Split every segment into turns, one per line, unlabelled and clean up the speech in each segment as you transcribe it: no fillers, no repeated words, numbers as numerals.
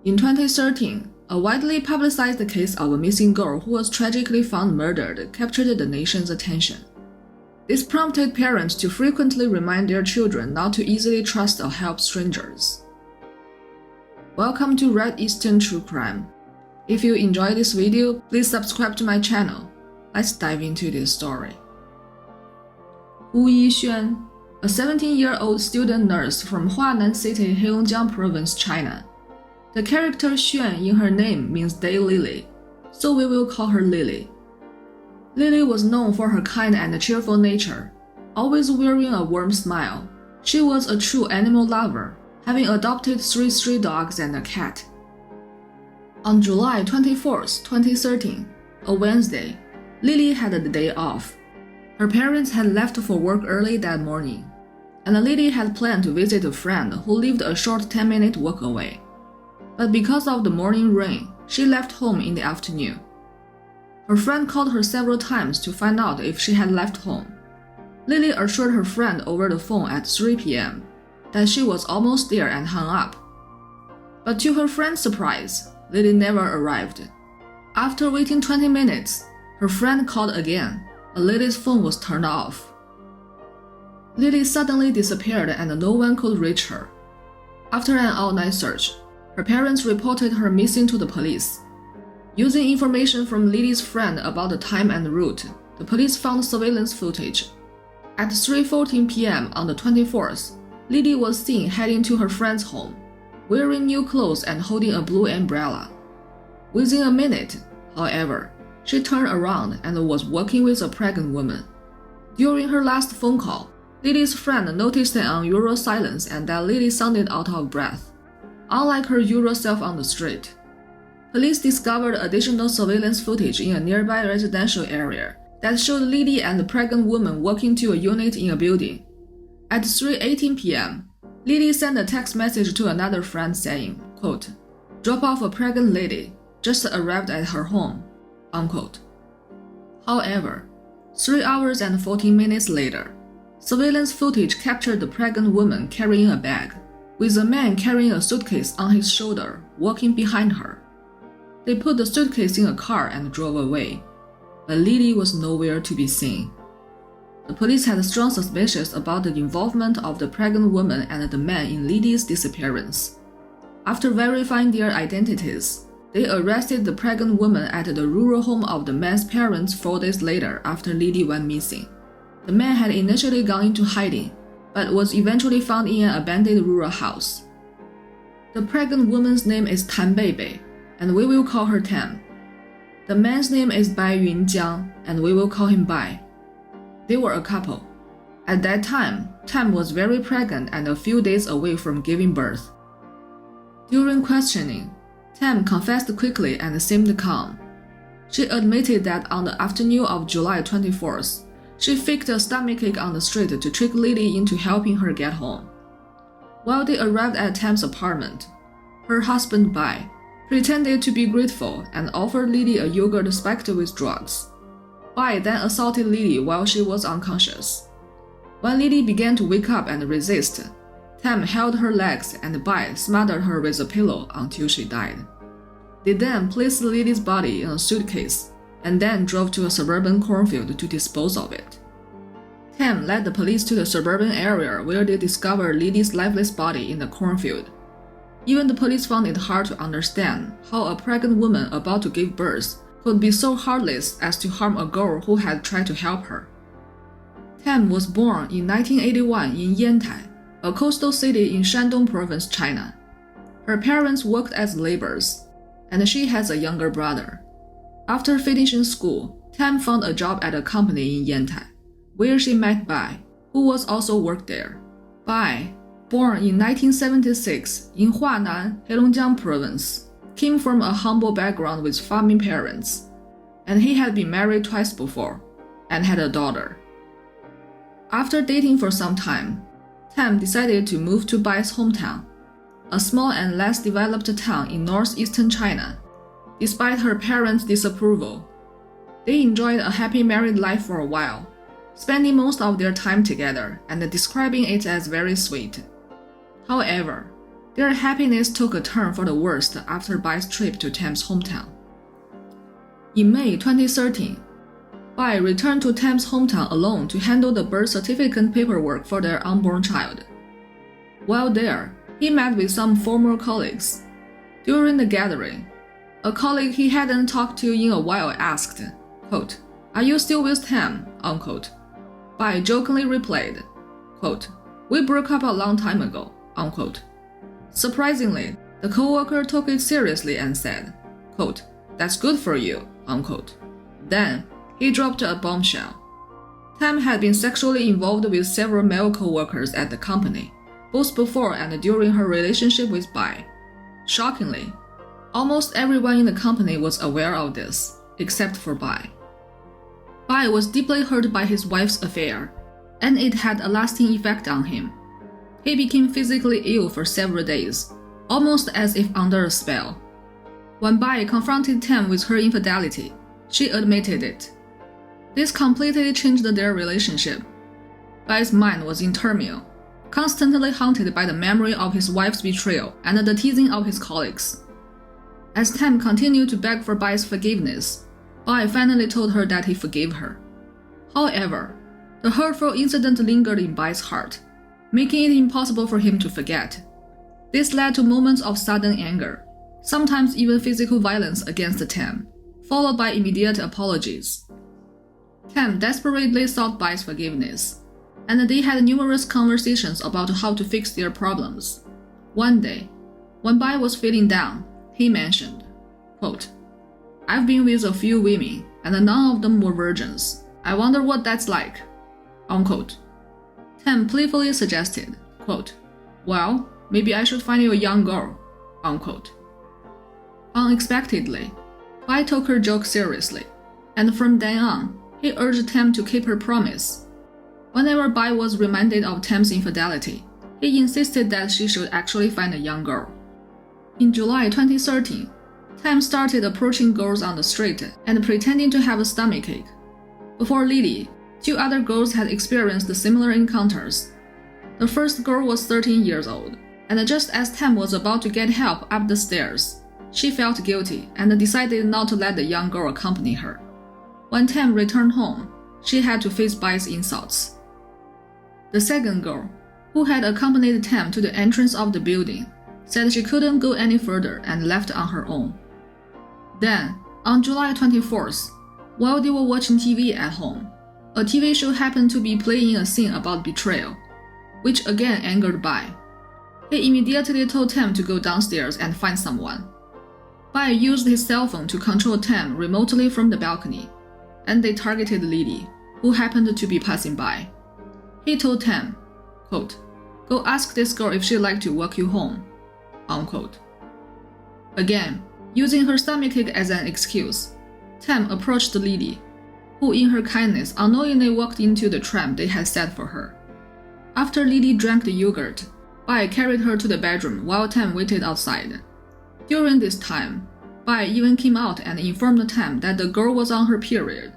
In 2013, a widely publicized case of a missing girl who was tragically found murdered captured the nation's attention. This prompted parents to frequently remind their children not to easily trust or help strangers. Welcome to Red Eastern True Crime. If you enjoyed this video, please subscribe to my channel. Let's dive into this story. Wu Yixuan, a 17-year-old student nurse from Huanan City, Heilongjiang Province, China. The character Xuan in her name means daylily, so we will call her Lily. Lily was known for her kind and cheerful nature, always wearing a warm smile. She was a true animal lover, having adopted 3 stray dogs and a cat. On July 24, 2013, a Wednesday, Lily had the day off. Her parents had left for work early that morning, and Lily had planned to visit a friend who lived a short 10-minute walk away. But because of the morning rain, she left home in the afternoon. Her friend called her several times to find out if she had left home. Lily assured her friend over the phone at 3 p.m. that she was almost there and hung up. But to her friend's surprise, Lily never arrived. After waiting 20 minutes, her friend called again, and Lily's phone was turned off. Lily suddenly disappeared and no one could reach her. After an all-night search, her parents reported her missing to the police. Using information from Lily's friend about the time and route, the police found surveillance footage. At 3:14 p.m. on the 24th, Lily was seen heading to her friend's home, wearing new clothes and holding a blue umbrella. Within a minute, however, she turned around and was walking with a pregnant woman. During her last phone call, Lily's friend noticed an unusual silence and that Lily sounded out of breath, unlike her usual self on the street. Police discovered additional surveillance footage in a nearby residential area that showed Lily and the pregnant woman walking to a unit in a building. At 3:18 p.m., Lily sent a text message to another friend saying, quote, "Drop off a pregnant lady, just arrived at her home," unquote. However, 3 hours and 14 minutes later, surveillance footage captured the pregnant woman carrying a bag, with a man carrying a suitcase on his shoulder walking behind her. They put the suitcase in a car and drove away, but Lily was nowhere to be seen. The police had strong suspicions about the involvement of the pregnant woman and the man in Lily's disappearance. After verifying their identities, they arrested the pregnant woman at the rural home of the man's parents 4 days later after Lily went missing. The man had initially gone into hiding, but was eventually found in an abandoned rural house. The pregnant woman's name is Tan Beibei, and we will call her Tam. The man's name is Bai Yunjiang, and we will call him Bai. They were a couple. At that time, Tam was very pregnant and a few days away from giving birth. During questioning, Tam confessed quickly and seemed calm. She admitted that on the afternoon of July 24th, she faked a stomachache on the street to trick Lily into helping her get home. While they arrived at Tam's apartment, her husband Bai pretended to be grateful and offered Lily a yogurt spiked with drugs. Bai then assaulted Lily while she was unconscious. When Lily began to wake up and resist, Tam held her legs and Bai smothered her with a pillow until she died. They then placed Lily's body in a suitcase and then drove to a suburban cornfield to dispose of it. Tam led the police to the suburban area where they discovered Lily's lifeless body in the cornfield. Even the police found it hard to understand how a pregnant woman about to give birth could be so heartless as to harm a girl who had tried to help her. Tam was born in 1981 in Yantai, a coastal city in Shandong Province, China. Her parents worked as laborers, and she has a younger brother. After finishing school, Tam found a job at a company in Yantai, where she met Bai, who was also worked there. Bai, born in 1976 in Huanan, Heilongjiang Province, came from a humble background with farming parents, and he had been married twice before and had a daughter. After dating for some time, Tam decided to move to Bai's hometown, a small and less developed town in northeastern China. Despite her parents' disapproval, they enjoyed a happy married life for a while, spending most of their time together and describing it as very sweet. However, Their happiness took a turn for the worst after Bai's trip to Tams' hometown. In May 2013, Bai returned to Tams' hometown alone to handle the birth certificate paperwork for their unborn child. While there, he met with some former colleagues. During the gathering, a colleague he hadn't talked to in a while asked, quote, "Are you still with Tam?" unquote. Bai jokingly replied, quote, "We broke up a long time ago," unquote. Surprisingly, the co-worker took it seriously and said, quote, "That's good for you," unquote. Then, he dropped a bombshell. Tam had been sexually involved with several male co-workers at the company, both before and during her relationship with Bai. Shockingly, almost everyone in the company was aware of this, except for Bai. Bai was deeply hurt by his wife's affair, and it had a lasting effect on him. He became physically ill for several days, almost as if under a spell. When Bai confronted Tam with her infidelity, she admitted it. This completely changed their relationship. Bai's mind was in turmoil, constantly haunted by the memory of his wife's betrayal and the teasing of his colleagues. As Tam continued to beg for Bai's forgiveness, Bai finally told her that he forgave her. However, the hurtful incident lingered in Bai's heart, making it impossible for him to forget. This led to moments of sudden anger, sometimes even physical violence against Tam, followed by immediate apologies. Tam desperately sought Bai's forgiveness, and they had numerous conversations about how to fix their problems. One day, when Bai was feeling down, he mentioned, quote, "I've been with a few women, and none of them were virgins. I wonder what that's like," unquote. Tam playfully suggested, quote, "Well, maybe I should find you a young girl," unquote. Unexpectedly, Bai took her joke seriously, and from then on, he urged Tam to keep her promise. Whenever Bai was reminded of Tam's infidelity, he insisted that she should actually find a young girl. In July 2013, Tam started approaching girls on the street and pretending to have a stomachache. Before Lily, 2 other girls had experienced similar encounters. The first girl was 13 years old, and just as Tam was about to get help up the stairs, she felt guilty and decided not to let the young girl accompany her. When Tam returned home, she had to face Bai's insults. The second girl, who had accompanied Tam to the entrance of the building, said she couldn't go any further and left on her own. Then, on July 24th, while they were watching TV at home, a TV show happened to be playing a scene about betrayal, which again angered Bai. He immediately told Tam to go downstairs and find someone. Bai used his cell phone to control Tam remotely from the balcony, and they targeted Lily, who happened to be passing by. He told Tam, quote, "Go ask this girl if she'd like to walk you home," unquote. Again, using her stomachache as an excuse, Tam approached Lily, who in her kindness unknowingly walked into the trap they had set for her. After Lily drank the yogurt, Bai carried her to the bedroom while Tam waited outside. During this time, Bai even came out and informed Tam that the girl was on her period,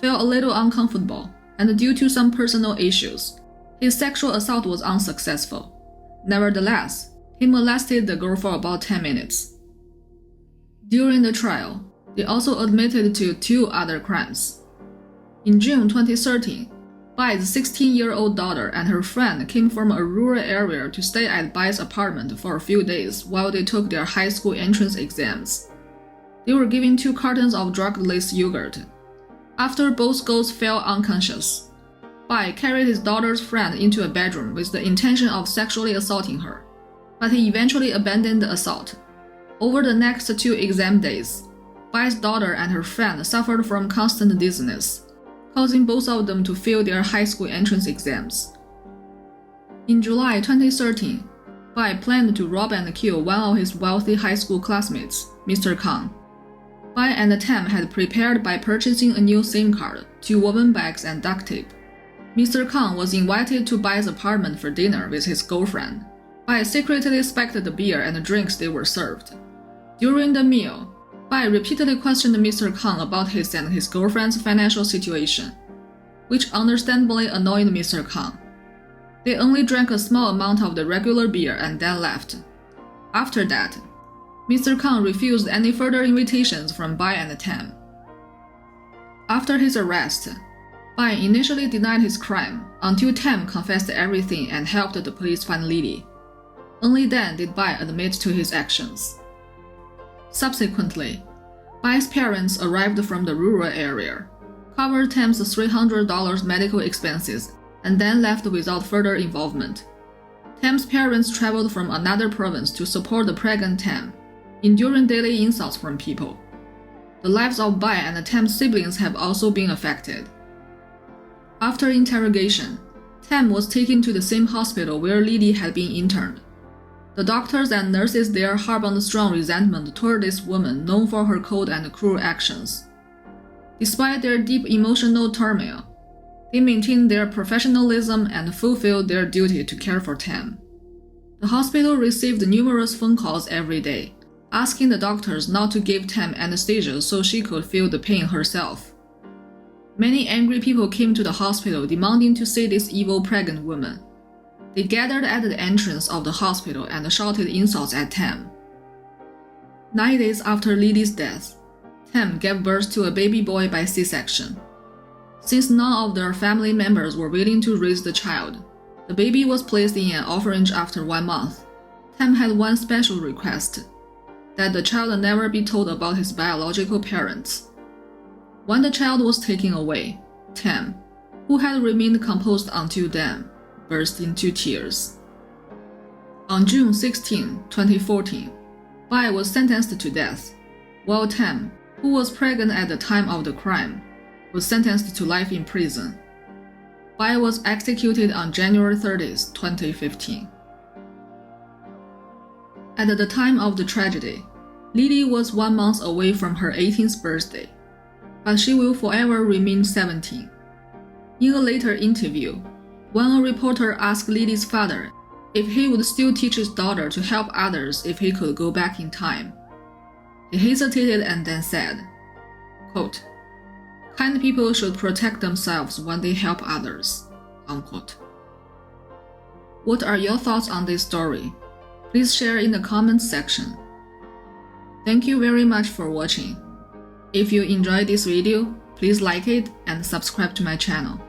felt a little uncomfortable, and due to some personal issues, his sexual assault was unsuccessful. Nevertheless, he molested the girl for about 10 minutes. During the trial, they also admitted to 2 other crimes. In June 2013, Bai's 16-year-old daughter and her friend came from a rural area to stay at Bai's apartment for a few days while they took their high school entrance exams. They were given 2 cartons of drug-laced yogurt. After both girls fell unconscious, Bai carried his daughter's friend into a bedroom with the intention of sexually assaulting her, but he eventually abandoned the assault. Over the next 2 exam days, Bai's daughter and her friend suffered from constant dizziness, causing both of them to fail their high school entrance exams. In July 2013, Bai planned to rob and kill one of his wealthy high school classmates, Mr. Kang. Bai and Tam had prepared by purchasing a new SIM card, 2 woven bags, and duct tape. Mr. Kang was invited to Bai's apartment for dinner with his girlfriend. Bai secretly spiked the beer and drinks they were served. During the meal, Bai repeatedly questioned Mr. Kang about his and his girlfriend's financial situation, which understandably annoyed Mr. Kang. They only drank a small amount of the regular beer and then left, After that, Mr. Kang refused any further invitations from Bai and Tam. After his arrest, Bai initially denied his crime until Tam confessed everything and helped the police find Lily. Only then did Bai admit to his actions. Subsequently, Bai's parents arrived from the rural area, covered Tam's $300 medical expenses, and then left without further involvement. Tam's parents traveled from another province to support the pregnant Tam, enduring daily insults from people. The lives of Bai and Tam's siblings have also been affected. After interrogation, Tam was taken to the same hospital where Lily had been interned. The doctors and nurses there harbored strong resentment toward this woman known for her cold and cruel actions. Despite their deep emotional turmoil, they maintained their professionalism and fulfilled their duty to care for Tam. The hospital received numerous phone calls every day, asking the doctors not to give Tam anesthesia so she could feel the pain herself. Many angry people came to the hospital demanding to see this evil pregnant woman. They gathered at the entrance of the hospital and shouted insults at Tam. 9 days after Lily's death, Tam gave birth to a baby boy by C-section. Since none of their family members were willing to raise the child, the baby was placed in an orphanage after 1 month. Tam had one special request, that the child never be told about his biological parents. When the child was taken away, Tam, who had remained composed until then, burst into tears. On June 16, 2014, Bai was sentenced to death, while Tam, who was pregnant at the time of the crime, was sentenced to life in prison. Bai was executed on January 30, 2015. At the time of the tragedy, Lily was 1 month away from her 18th birthday, but she will forever remain 17. In a later interview, when a reporter asked Lily's father if he would still teach his daughter to help others if he could go back in time, he hesitated and then said, quote, "Kind people should protect themselves when they help others," unquote. What are your thoughts on this story? Please share in the comments section. Thank you very much for watching. If you enjoyed this video, please like it and subscribe to my channel.